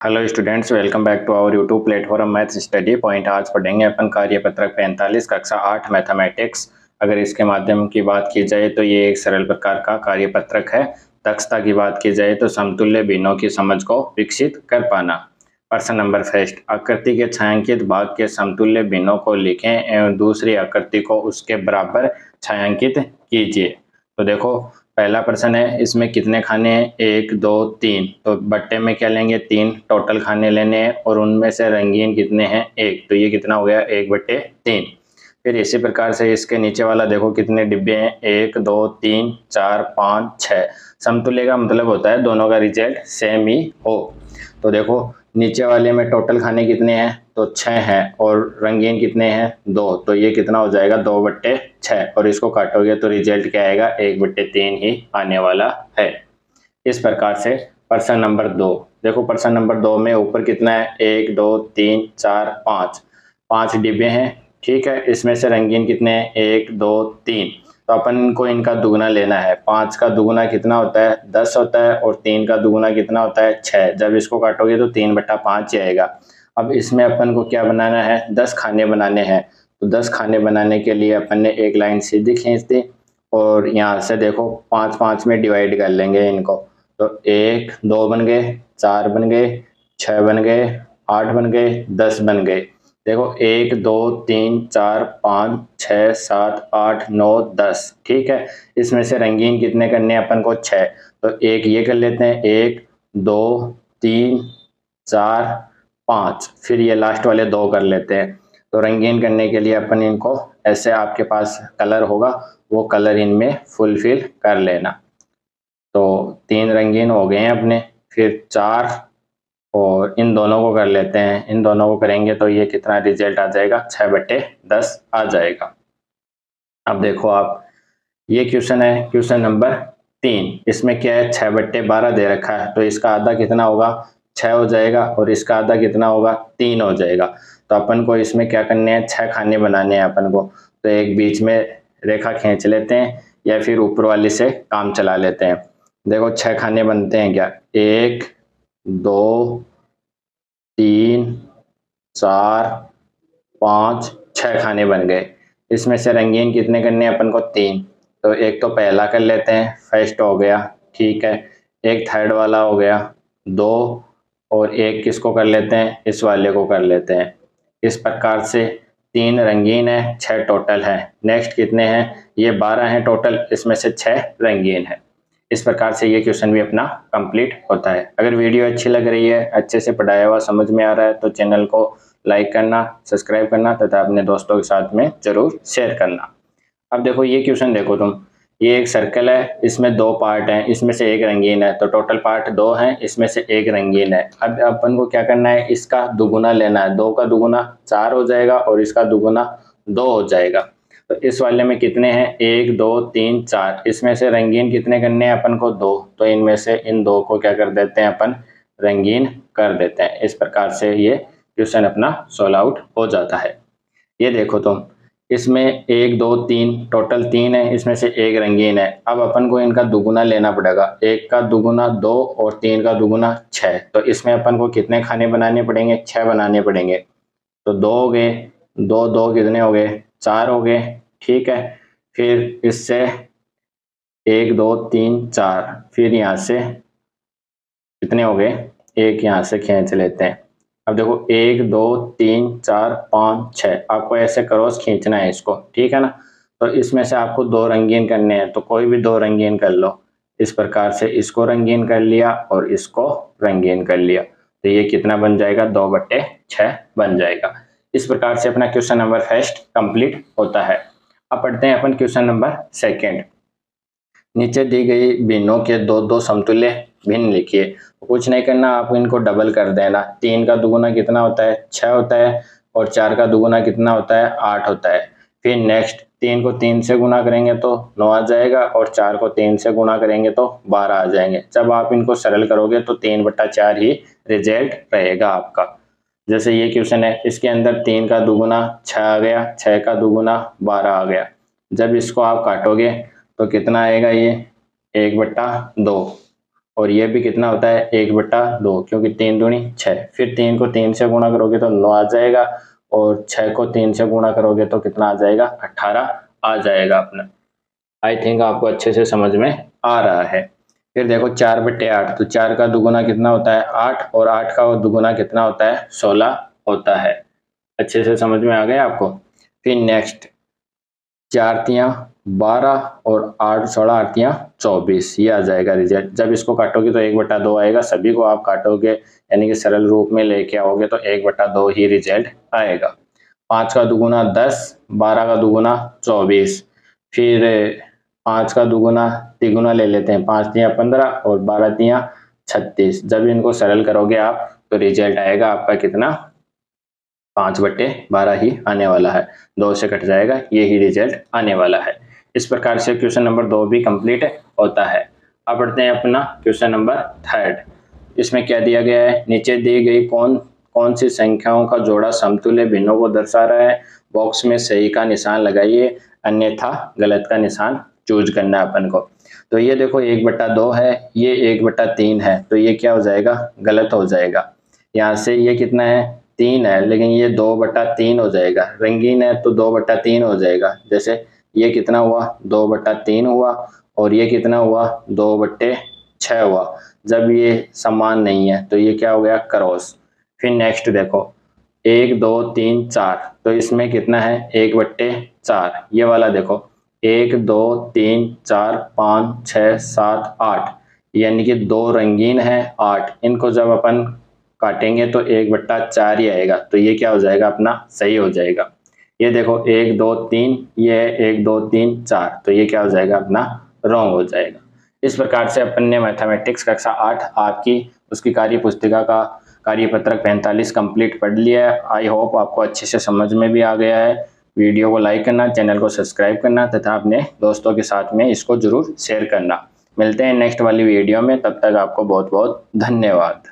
Hello students, welcome back to our YouTube platform maths study point. आज पढ़ेंगे अपन कार्यपत्रक 45 कक्षा 8 mathematics. अगर इसके माध्यम की बात की जाए तो ये एक सरल प्रकार का कार्यपत्रक है। दक्षता की बात की जाए तो समतुल्य भिन्नों की समझ को विकसित कर पाना। प्रश्न नंबर फर्स्ट, आकृति के छायांकित भाग के समतुल्य भिन्नों को लिखें एवं दूसरी आकृति को उसके बराबर छायांकित कीजिए। तो देखो, पहला प्रश्न है, इसमें कितने खाने हैं? 1 2 3। तो बट्टे में क्या लेंगे? 3 टोटल खाने लेने हैं और उनमें से रंगीन कितने हैं? 1। तो ये कितना हो गया? 1/3। फिर इसी प्रकार से इसके नीचे वाला देखो, कितने डिब्बे हैं? 1 2 3 4 5 6। समतुल्य का मतलब होता है दोनों का रिजल्ट सेम ही हो। तो देखो, नीचे वाले में टोटल खाने कितने हैं? तो 6 हैं और रंगीन कितने हैं? 2। तो ये कितना हो जाएगा? 2/6। और इसको काटोगे तो रिजल्ट क्या आएगा? 1/3 ही आने वाला है। इस प्रकार से प्रश्न नंबर 2 देखो, प्रश्न नंबर 2 में ऊपर कितना है? 1 2 3 4 5। 5 डिब्बे हैं, ठीक है। इसमें से रंगीन कितने हैं? 1 2 3। तो अपन को इनका दुगना लेना है। 5 का दुगना कितना होता है? 10 होता है। और 3 का दुगना कितना होता है? 6। जब इसको काटोगे तो 3/5 ही आएगा। अब इसमें अपन को क्या बनाना है? 10 खाने बनाने हैं। तो 10 खाने बनाने के लिए अपन ने एक लाइन सीधी खींच दी और यहाँ से देखो 5 5 में डिवाइड कर लेंगे इनको। तो 1 2 बन गए, 4 बन गए, 6 बन गए, 8 बन गए, 10 बन गए। देखो 1 2 3 4 5 6 7 8 9 10, ठीक है। इसमें से रंगीन कितने करने हैं अपन को? 6। तो एक ये कर लेते हैं, 1 2 3 4 5। फिर ये लास्ट वाले 2 कर लेते हैं। तो रंगीन करने के लिए अपन इनको ऐसे, आपके पास कलर होगा वो कलर इनमें फुलफिल कर लेना। तो 3 रंगीन हो गए हैं अपने। फिर 4 और इन दोनों को कर लेते हैं। इन दोनों को करेंगे तो ये कितना रिजल्ट आ जाएगा? 6/10 आ जाएगा। अब देखो आप, ये क्वेश्चन है क्वेश्चन नंबर 3। इसमें क्या है? 6/12 दे रखा है। तो इसका आधा कितना होगा? 6 हो जाएगा। और इसका आधा कितना होगा? 3 हो जाएगा। तो अपन को इसमें क्या करने हैं? 6 खाने बनाने हैं अपन को। तो एक बीच में रेखा खींच लेते हैं या फिर ऊपर वाले से काम चला लेते हैं। देखो 6 खाने बनते हैं क्या? 1 2 3 4 5 6 खाने बन गए। इसमें से रंगीन कितने करने हैं अपन को? 3। तो एक तो पहला कर लेते हैं, फर्स्ट हो गया, ठीक है। एक थर्ड वाला हो गया, 2। और एक किसको कर लेते हैं? इस वाले को कर लेते हैं। इस प्रकार से 3 रंगीन है, 6 टोटल है। नेक्स्ट कितने हैं? ये 12 हैं टोटल, इसमें से 6 रंगीन है। इस प्रकार से ये क्वेश्चन भी अपना कंप्लीट होता है। अगर वीडियो अच्छी लग रही है, अच्छे से पढ़ाया हुआ समझ में आ रहा है, तो चैनल को लाइक करना, सब्सक्राइब करना तथा अपने दोस्तों के साथ में जरूर शेयर करना। अब देखो ये क्वेश्चन देखो तुम, ये एक सर्कल है, इसमें 2 पार्ट हैं, इसमें से एक रंगीन है। तो टोटल पार्ट 2 हैं, इसमें से एक रंगीन है। अब अपन को क्या करना है? इसका दुगुना लेना है। 2 का दुगुना 4 हो जाएगा और इसका दुगुना 2 हो जाएगा। तो इस वाले में कितने हैं? 1 2 3 4। इसमें से रंगीन कितने करने हैं अपन को? 2। तो इनमें से इन 2 को क्या कर देते हैं अपन? रंगीन कर देते हैं। इस प्रकार से ये क्वेश्चन अपना सॉल्व आउट हो जाता है। ये देखो तुम, इसमें 1 2 3 टोटल 3 है, इसमें से एक रंगीन है। अब अपन को इनका दुगुना लेना पड़ेगा। 1 का दुगुना 2 और 3 का दुगुना 6। तो इसमें अपन को कितने खाने बनाने पड़ेंगे? 6 बनाने पड़ेंगे। तो 2 हो गए, 2 2 कितने हो गए? 4 हो गए, ठीक है। फिर इससे 1 2 3 4, फिर यहाँ से कितने हो गए? एक यहाँ से खींच लेते हैं। अब देखो 1 2 3 4 5 6, आपको ऐसे क्रॉस खींचना है इसको, ठीक है ना। तो इसमें से आपको 2 रंगीन करने हैं, तो कोई भी 2 रंगीन कर लो। इस प्रकार से इसको रंगीन कर लिया और इसको रंगीन कर लिया। तो ये कितना बन जाएगा? 2/6 बन जाएगा। इस प्रकार से अपना क्वेश्चन नंबर फर्स्ट कंप्लीट होता है। अब पढ़ते हैं अपन क्वेश्चन नंबर सेकेंड। नीचे दी गई भिन्नों के 2 2 समतुल्य भिन्न लिखिए। कुछ नहीं करना, आप इनको डबल कर देना। 3 का दुगुना कितना होता है? 6 होता है। और 4 का दुगुना कितना होता है? 8 होता है। फिर नेक्स्ट 3 को 3 से गुना करेंगे तो 9 आ जाएगा और 4 को 3 से गुना करेंगे तो 12 आ जाएंगे। जब आप इनको सरल करोगे तो 3/4 ही रिजल्ट रहेगा आपका। जैसे ये क्वेश्चन है, इसके अंदर 3 का दुगुना 6 आ गया, 6 का दुगुना 12 आ गया। जब इसको आप काटोगे तो कितना आएगा? ये 1/2। और ये भी कितना होता है 1/2, क्योंकि 3 दूनी 6। फिर 3 को 3 से गुणा करोगे तो 9 आ जाएगा, और 6 को 3 से गुणा करोगे तो कितना आ जाएगा 18 आ जाएगा अपना। आई थिंक आपको अच्छे से समझ में आ रहा है। फिर देखो 4/8, तो 4 का दुगुना कितना होता है 8, और 8 का दुगुना कितना होता है 16 होता है। अच्छे से समझ में आ गया आपको। फिर नेक्स्ट 4 तियां 12 और 8 16 8 तियां 24, ये आ जाएगा रिजल्ट। जब इसको काटोगे तो 1/2 आएगा, सभी को आप काटोगे यानी कि सरल रूप में लेके आओगे तो 1/2 ही रिजल्ट आएगा। 5 का दुगुना 10, 12 का दुगुना 24, फिर 5 का दुगुना तिगुना ले लेते हैं, 5 तियां 15 और 12 तियां 36। जब इनको सरल करोगे आप तो रिजल्ट आएगा आपका कितना 5/12 ही आने वाला है, 2 से कट जाएगा, ये ही रिजल्ट आने वाला है। इस प्रकार से क्वेश्चन नंबर 2 भी कंप्लीट होता है। अब बढ़ते हैं अपना क्वेश्चन नंबर 3। इसमें क्या दिया गया है, नीचे दी गई कौन सी संख्याओं का जोड़ा समतुल्य भिन्नों को दर्शा रहा है। बॉक्स में सही का निशान लगाइए, अन्यथा गलत का निशान चूज करना है अपन को। तो ये देखो 1/2 है, ये 1/3 है, तो ये क्या हो जाएगा गलत हो जाएगा। यहाँ से ये कितना है 3 है, लेकिन ये 2/3 हो जाएगा। रंगीन है तो 2/3 हो जाएगा। जैसे ये कितना हुआ 2/3 हुआ, और ये कितना हुआ 2/6 हुआ। जब ये समान नहीं है तो ये क्या हो गया क्रॉस। फिर नेक्स्ट देखो 1 2 3 4, तो इसमें कितना है 1/4। ये वाला देखो 1 2 3 4 5 6 7 8, यानी कि 2 रंगीन है 8। इनको जब अपन काटेंगे तो 1/4 ही आएगा, तो ये क्या हो जाएगा अपना सही हो जाएगा। ये देखो 1 2 3, ये है 1 2 3 4, तो ये क्या हो जाएगा अपना रॉन्ग हो जाएगा। इस प्रकार से अपन ने मैथमेटिक्स कक्षा 8 आपकी उसकी कार्य पुस्तिका का कार्यपत्रक 45 कंप्लीट पढ़ लिया है। आई होप आपको अच्छे से समझ में भी आ गया है। वीडियो को लाइक करना, चैनल को सब्सक्राइब करना तथा अपने दोस्तों के साथ में इसको जरूर शेयर करना। मिलते हैं नेक्स्ट वाली वीडियो में, तब तक आपको बहुत बहुत धन्यवाद।